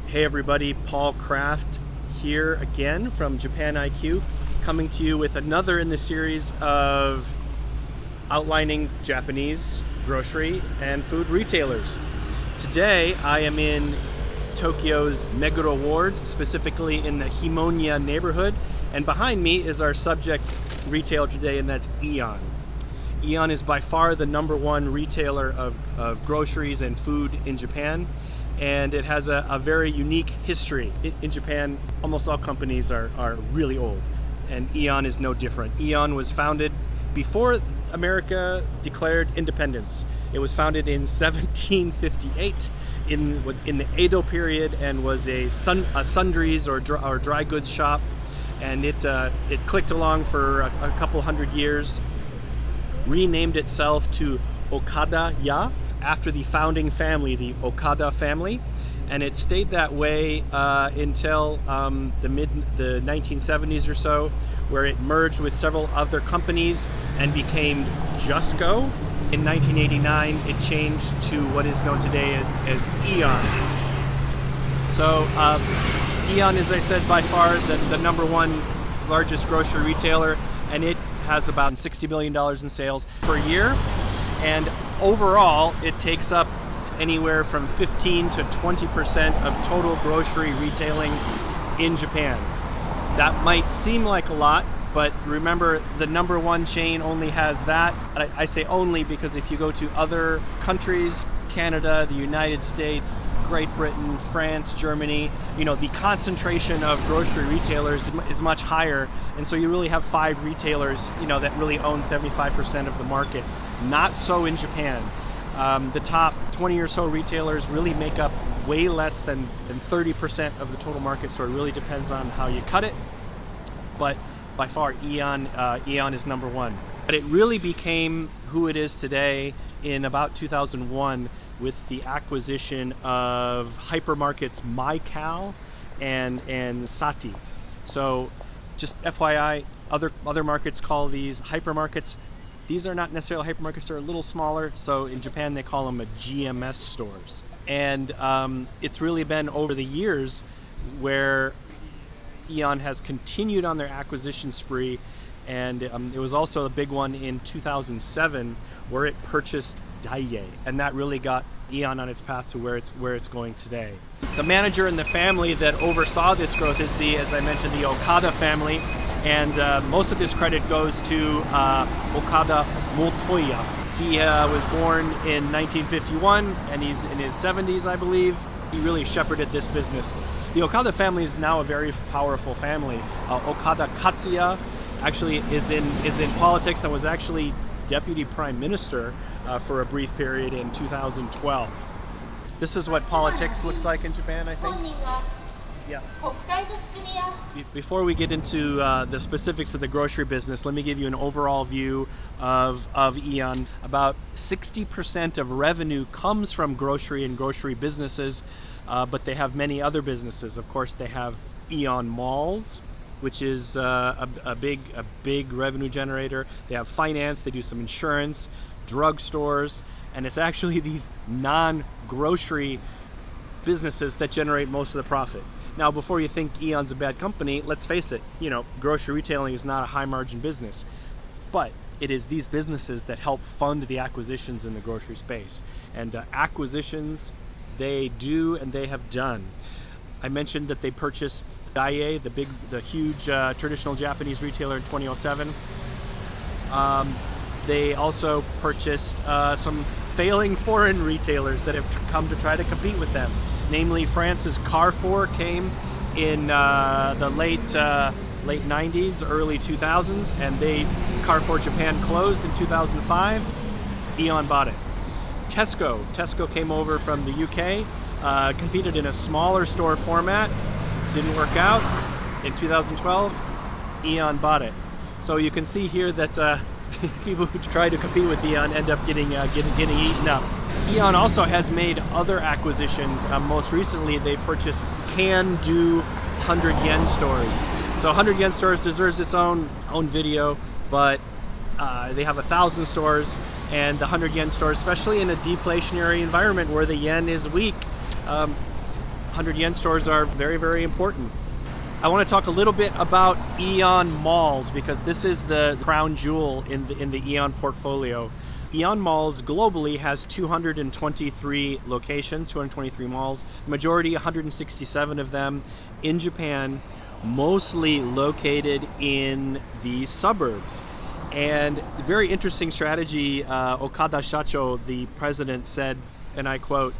Hey everybody, Paul Kraft here again from Japan IQ, coming to you with another in the series of outlining Japanese grocery and food retailers. Today I am in Tokyo's Meguro Ward, specifically in the Himonya neighborhood, and behind me is our subject retailer today, and that's AEON. AEON is by far the #1 retailer of groceries and food in Japan, and it has a very unique history. In Japan, almost all companies are really old, and AEON is no different. AEON was founded before America declared independence. It was founded in 1758 in the Edo period, and was a sundries or dry goods shop, and it clicked along for a couple hundred years, renamed itself to Okada-ya after the founding family, the Okada family, and it stayed that way until the 1970s or so, where it merged with several other companies and became Jusco. In 1989, it changed to what is known today as AEON. So AEON, as I said, by far the #1 largest grocery retailer, and it has about $60 billion in sales per year. And overall, it takes up anywhere from 15 to 20% of total grocery retailing in Japan. That might seem like a lot, but remember, the #1 chain only has that. I say only because if you go to other countries, Canada, the United States, Great Britain, France, Germany, the concentration of grocery retailers is much higher, and so you really have 5 retailers, that really own 75% of the market. Not so in Japan. The top 20 or so retailers really make up way less than 30% of the total market, so it really depends on how you cut it. But by far, AEON is #1. But it really became who it is today in about 2001 with the acquisition of hypermarkets MyCal and Sati. So just FYI, other markets call these hypermarkets. These are not necessarily hypermarkets, they're a little smaller. So in Japan, they call them GMS stores. And it's really been over the years where AEON has continued on their acquisition spree, and it was also a big one in 2007 where it purchased Daiei, and that really got AEON on its path to where it's going today. The manager and the family that oversaw this growth is as I mentioned, the Okada family, and most of this credit goes to Okada Motoya. He was born in 1951, and he's in his 70s, I believe. He really shepherded this business. The Okada family is now a very powerful family. Okada Katsuya actually is in politics and was actually deputy prime minister for a brief period in 2012. This is what politics looks like in Japan, I think. Yeah. Before we get into the specifics of the grocery business, let me give you an overall view of AEON. About 60% of revenue comes from grocery and grocery businesses, but they have many other businesses. Of course, they have AEON Malls, which is a big revenue generator. They have finance, they do some insurance, drugstores, and it's actually these non-grocery businesses that generate most of the profit. Now, before you think AEON's a bad company, let's face it, grocery retailing is not a high margin business, but it is these businesses that help fund the acquisitions in the grocery space. And acquisitions, they do and they have done. I mentioned that they purchased Daiei, the huge traditional Japanese retailer, in 2007. They also purchased some failing foreign retailers that have come to try to compete with them. Namely, France's Carrefour came in the late 90s, early 2000s, and Carrefour Japan closed in 2005. AEON bought it. Tesco came over from the UK, competed in a smaller store format, didn't work out. In 2012, AEON bought it. So you can see here that people who try to compete with AEON end up getting eaten up. AEON also has made other acquisitions. Most recently, they purchased Can Do 100 yen stores. So 100 yen stores deserves its own video, but they have 1,000 stores, and the 100 yen stores, especially in a deflationary environment where the yen is weak, 100 yen stores are very, very important. I want to talk a little bit about AEON malls because this is the crown jewel in the AEON portfolio. AEON malls globally has 223 locations, 223 malls, majority 167 of them in Japan, mostly located in the suburbs. And the very interesting strategy, Okada Shacho, the president, said, and I quote,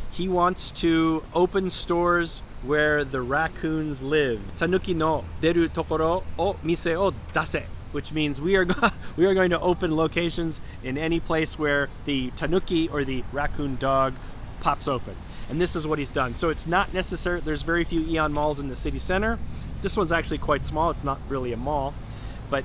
he wants to open stores where the raccoons live. Tanuki no deru tokoro o mise o dase, which means we are going to open locations in any place where the tanuki or the raccoon dog pops open. And this is what he's done. So it's not necessary, there's very few AEON malls in the city center. This one's actually quite small, it's not really a mall. But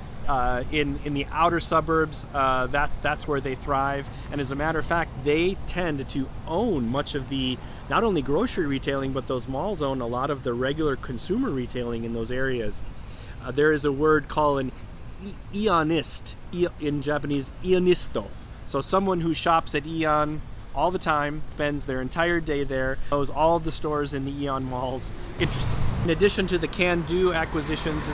in the outer suburbs, that's where they thrive. And as a matter of fact, they tend to own much of the, not only grocery retailing, but those malls own a lot of the regular consumer retailing in those areas. There is a word called an AEONist, in Japanese, AEONisto. So someone who shops at AEON all the time, spends their entire day there, knows all the stores in the AEON malls. Interesting. In addition to the Can Do acquisitions,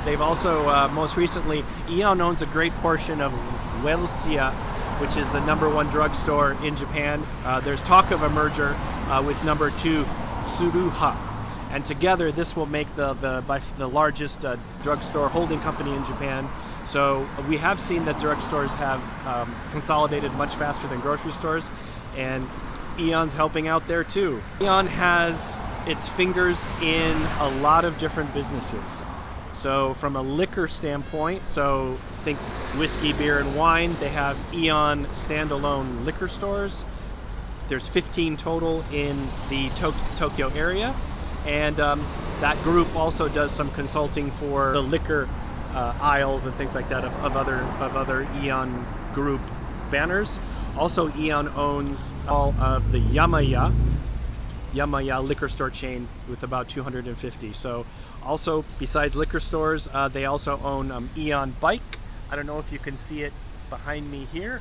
they've also, most recently, AEON owns a great portion of Welcia, which is the #1 drugstore in Japan. There's talk of a merger with #2 Tsuruha. And together, this will make the largest drugstore holding company in Japan. So we have seen that drugstores have consolidated much faster than grocery stores, and AEON's helping out there too. AEON has its fingers in a lot of different businesses. So from a liquor standpoint, so think whiskey, beer, and wine, they have AEON standalone liquor stores. There's 15 total in the Tokyo area, and that group also does some consulting for the liquor aisles and things like that of other AEON group banners. Also, AEON owns all of the Yamaya liquor store chain with about 250. So also, besides liquor stores, they also own AEON Bike. I don't know if you can see it behind me here,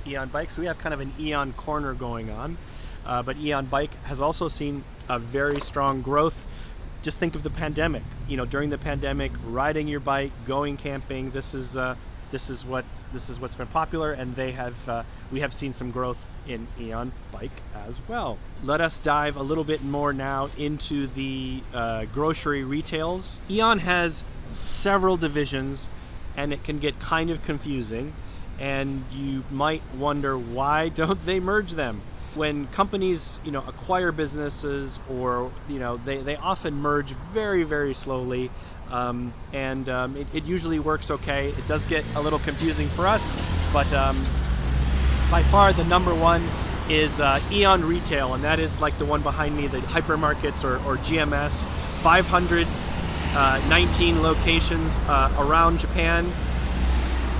AEON Bike. So we have kind of an AEON corner going on. But AEON Bike has also seen a very strong growth. Just think of the pandemic. During the pandemic, riding your bike, going camping. This is what's been popular, and we have seen some growth in AEON Bike as well. Let us dive a little bit more now into the grocery retails. AEON has several divisions, and it can get kind of confusing. And you might wonder, why don't they merge them? When companies, acquire businesses, or they often merge very, very slowly, and it usually works okay. It does get a little confusing for us, but by far the #1 is AEON Retail, and that is like the one behind me, the hypermarkets or GMS. 519 locations around Japan.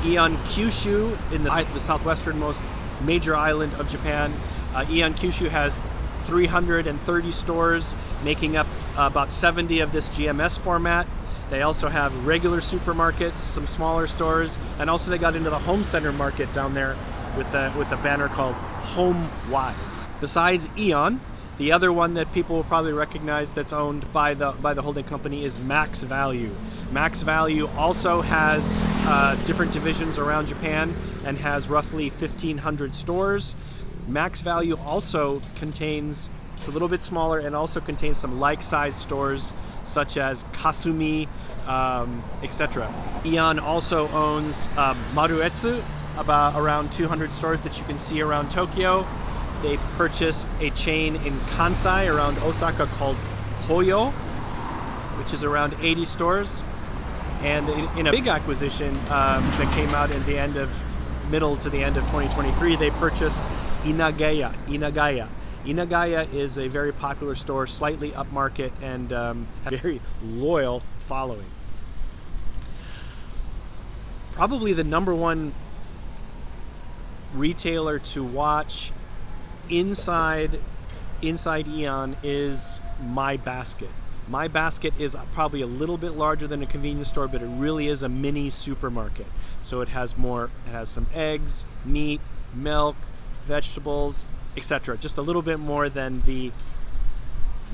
AEON Kyushu in the southwesternmost major island of Japan. AEON Kyushu has 330 stores, making up about 70 of this GMS format. They also have regular supermarkets, some smaller stores, and also they got into the home center market down there with a banner called Home Wide. Besides AEON, the other one that people will probably recognize that's owned by the holding company is Max Value. Max Value also has different divisions around Japan and has roughly 1,500 stores. Max Value also contains, it's a little bit smaller, and also contains some like-sized stores such as Kasumi, etc. AEON also owns Maruetsu, around 200 stores that you can see around Tokyo. They purchased a chain in Kansai around Osaka called Koyo, which is around 80 stores. And in a big acquisition that came out in the middle to the end of 2023, they purchased Inageya. Inageya is a very popular store, slightly upmarket, and has a very loyal following. Probably the #1 retailer to watch inside AEON is My Basket. My Basket is probably a little bit larger than a convenience store, but it really is a mini supermarket. So it has some eggs, meat, milk, vegetables, etc. Just a little bit more than the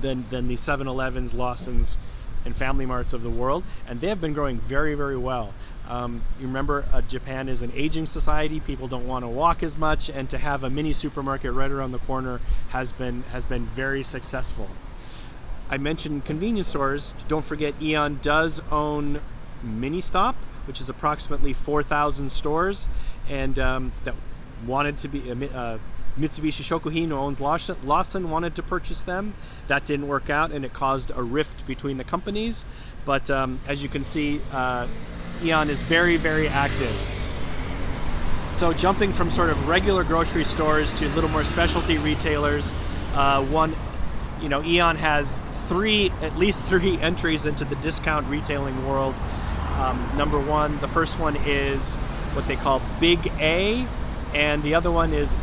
than the 7-Elevens, Lawsons, and Family Marts of the world, and they have been growing very, very well. You remember, Japan is an aging society. People don't want to walk as much, and to have a mini supermarket right around the corner has been very successful. I mentioned convenience stores. Don't forget, AEON does own Ministop, which is approximately 4,000 stores, and that wanted to be Mitsubishi Shokuhin, who owns Lawson, wanted to purchase them. That didn't work out, and it caused a rift between the companies. But as you can see, AEON is very, very active. So jumping from sort of regular grocery stores to a little more specialty retailers, AEON has at least three entries into the discount retailing world. Number one, the first one is what they call Big A, and the other one is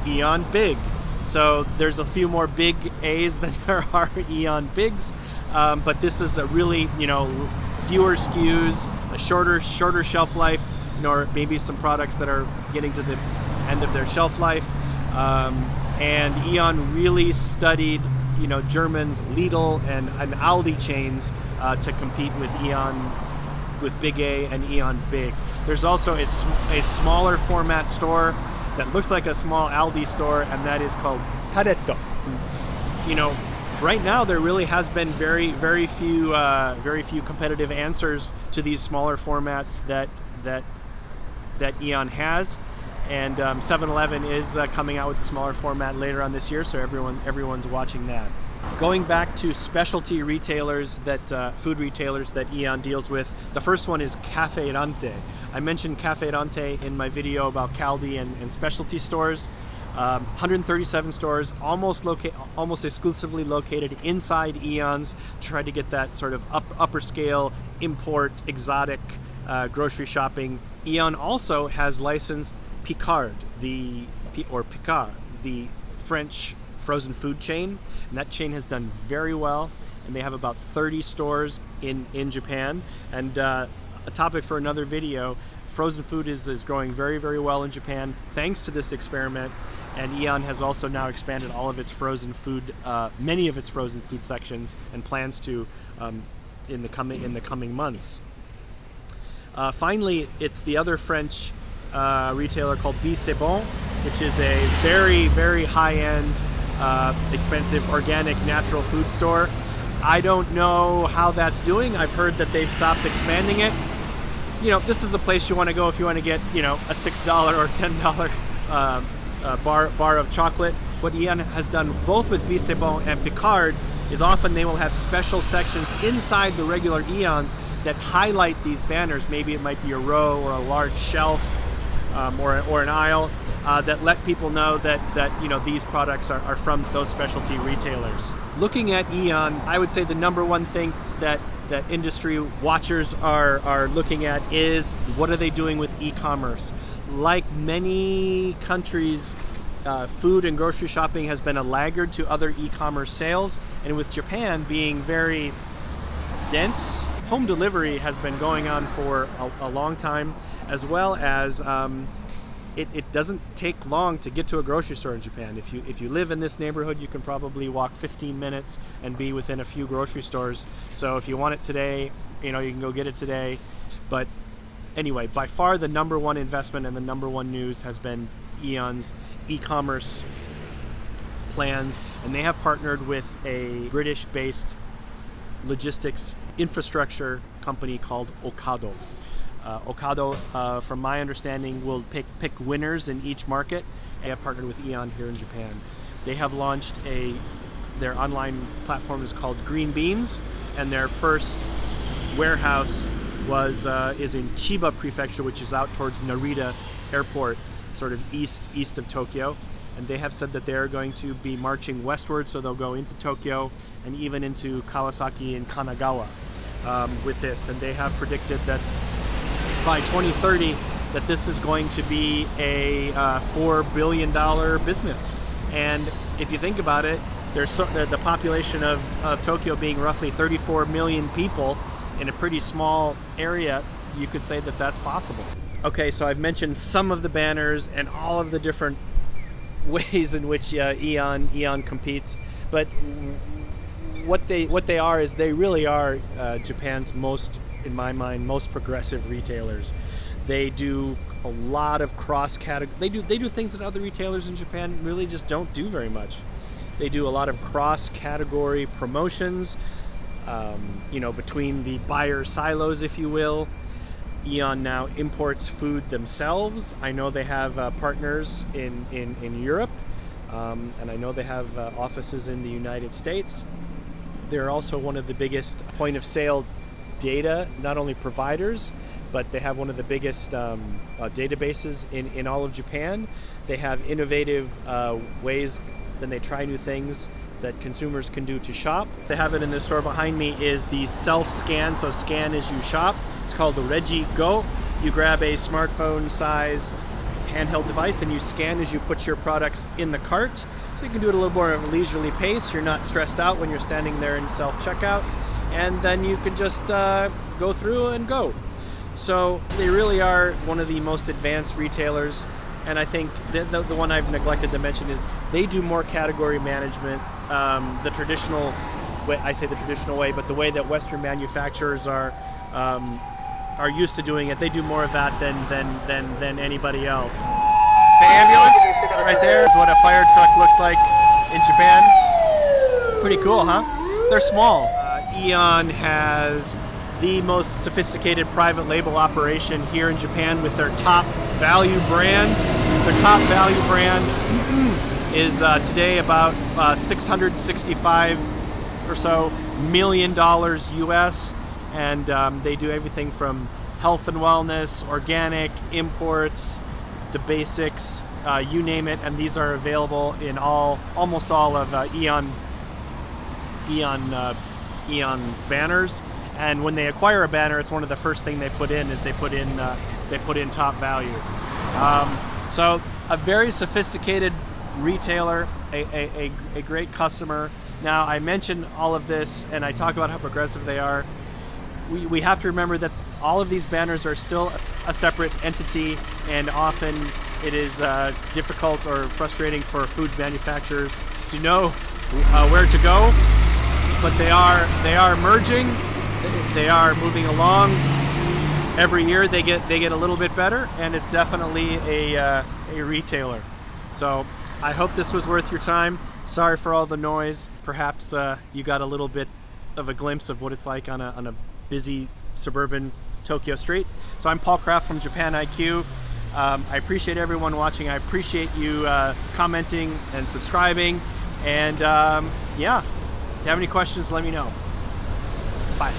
AEON Big. So there's a few more Big A's than there are AEON Bigs, but this is a really, fewer SKUs, a shorter shelf life, or maybe some products that are getting to the end of their shelf life. And AEON really studied, German's Lidl and Aldi chains to compete with AEON, with Big A and AEON Big. There's also a smaller format store that looks like a small Aldi store, and that is called Pareto. Right now there really has been very, very few competitive answers to these smaller formats that AEON has, and 7-Eleven is coming out with the smaller format later on this year, so everyone's watching that. Going back to specialty retailers, food retailers that AEON deals with, the first one is Cafe Rante. I mentioned Cafe Rante in my video about Caldi and specialty stores. 137 stores, almost exclusively located inside AEON's, to try to get that sort of upper scale, import, exotic grocery shopping. AEON also has licensed Picard, the French frozen food chain, and that chain has done very well, and they have about 30 stores in Japan. And a topic for another video, frozen food is growing very, very well in Japan thanks to this experiment, and AEON has also now expanded all of its frozen food, many of its frozen food sections, and plans to in the coming months. Finally, it's the other French retailer called B C'est Bon, which is a very, very high-end, expensive, organic, natural food store. I don't know how that's doing. I've heard that they've stopped expanding it. This is the place you want to go if you want to get, a $6 or $10 bar of chocolate. What AEON has done both with B C'est Bon and Picard is often they will have special sections inside the regular AEONs that highlight these banners. Maybe it might be a row or a large shelf, or an aisle, that let people know that these products are from those specialty retailers. Looking at AEON, I would say the number one thing that industry watchers are looking at is, what are they doing with e-commerce? Like many countries, food and grocery shopping has been a laggard to other e-commerce sales, and with Japan being very dense, home delivery has been going on for a long time, as well as it doesn't take long to get to a grocery store in Japan. If you live in this neighborhood, you can probably walk 15 minutes and be within a few grocery stores. So if you want it today, you can go get it today. But anyway, by far the number one investment and the number one news has been AEON's e-commerce plans, and they have partnered with a British-based logistics infrastructure company called Ocado. Ocado, from my understanding, will pick winners in each market. They have partnered with AEON here in Japan. They have launched their online platform is called Green Beans, and their first warehouse is in Chiba Prefecture, which is out towards Narita Airport, sort of east of Tokyo. And they have said that they're going to be marching westward, so they'll go into Tokyo and even into Kawasaki and Kanagawa with this. And they have predicted that by 2030 that this is going to be a $4 billion business. And if you think about it, the population of Tokyo being roughly 34 million people in a pretty small area, you could say that that's possible. Okay, so I've mentioned some of the banners and all of the different ways in which AEON competes, but what they are is they really are Japan's most, in my mind, most progressive retailers. They do a lot of cross-category. They do things that other retailers in Japan really just don't do very much. They do a lot of cross-category promotions, between the buyer silos, if you will. AEON now imports food themselves. I know they have partners in Europe, and I know they have offices in the United States. They're also one of the biggest point-of-sale data, not only providers, but they have one of the biggest databases in all of Japan. They have innovative ways, then they try new things that consumers can do to shop. They have it in the store behind me is the self-scan, so scan as you shop. It's called the Regi Go. You grab a smartphone-sized handheld device and you scan as you put your products in the cart. So you can do it a little more at a leisurely pace. You're not stressed out when you're standing there in self-checkout. And then you can just go through and go. So they really are one of the most advanced retailers. And I think the one I've neglected to mention is they do more category management the traditional way. I say the traditional way, but the way that Western manufacturers are used to doing it. They do more of that than anybody else. The ambulance right there is what a fire truck looks like in Japan. Pretty cool, huh? They're small. AEON has the most sophisticated private label operation here in Japan with their top value brand. Their top value brand is today about $665 or so million US, and they do everything from health and wellness, organic, imports, the basics, you name it, and these are available in almost all of AEON banners. And when they acquire a banner, it's one of the first thing they put in is they put in top value. So a very sophisticated retailer, a great customer. Now I mentioned all of this and I talk about how progressive they are. We have to remember that all of these banners are still a separate entity, and often it is difficult or frustrating for food manufacturers to know where to go. But they are merging. They are moving along. Every year they get a little bit better, and it's definitely a retailer. So I hope this was worth your time. Sorry for all the noise. Perhaps you got a little bit of a glimpse of what it's like on a busy suburban Tokyo street. So I'm Paul Kraft from Japan IQ. I appreciate everyone watching. I appreciate you commenting and subscribing. And yeah, if you have any questions, let me know. Bye.